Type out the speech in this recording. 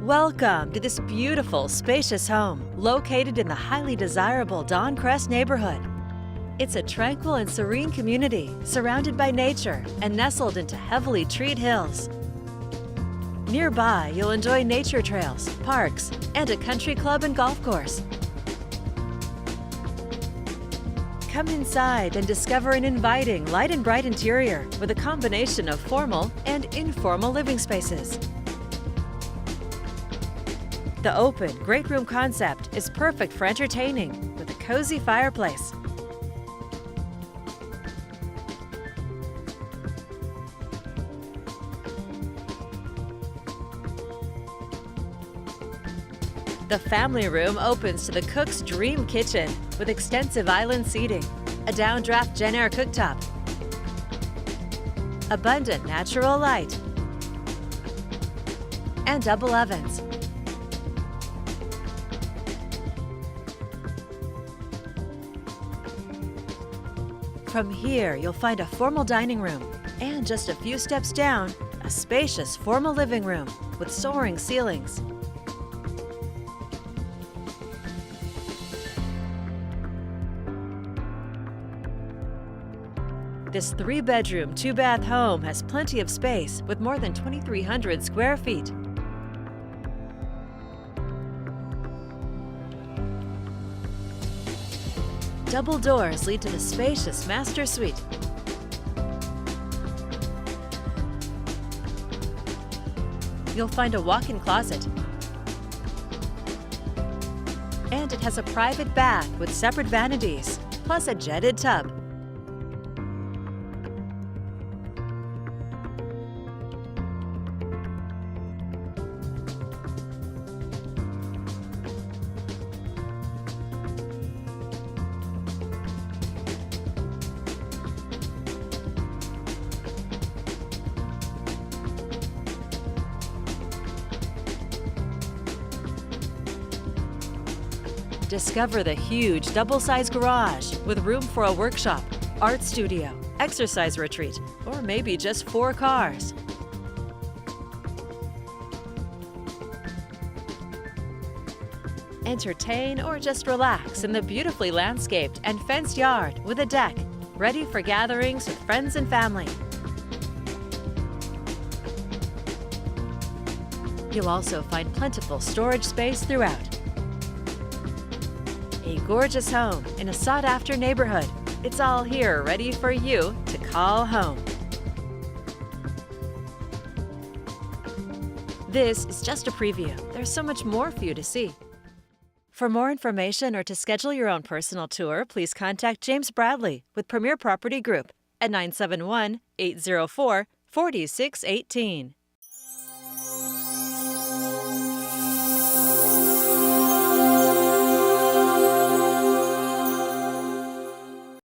Welcome to this beautiful, spacious home located in the highly desirable Dawn Crest neighborhood. It's a tranquil and serene community surrounded by nature and nestled into heavily treed hills. Nearby, you'll enjoy nature trails, parks, and a country club and golf course. Come inside and discover an inviting, light and bright interior with a combination of formal and informal living spaces. The open, great room concept is perfect for entertaining with a cozy fireplace. The family room opens to the cook's dream kitchen with extensive island seating, a downdraft Gen Air cooktop, abundant natural light, and double ovens. From here, you'll find a formal dining room and just a few steps down, a spacious formal living room with soaring ceilings. This 3-bedroom, 2-bath home has plenty of space with more than 2,300 square feet. Double doors lead to the spacious master suite. You'll find a walk-in closet. And it has a private bath with separate vanities, plus a jetted tub. Discover the huge double-sized garage with room for a workshop, art studio, exercise retreat, or maybe just 4 cars. Entertain or just relax in the beautifully landscaped and fenced yard with a deck, ready for gatherings with friends and family. You'll also find plentiful storage space throughout. A gorgeous home in a sought-after neighborhood. It's all here ready for you to call home. This is just a preview. There's so much more for you to see. For more information or to schedule your own personal tour, please contact James Bradley with Premier Property Group at 971-804-4618.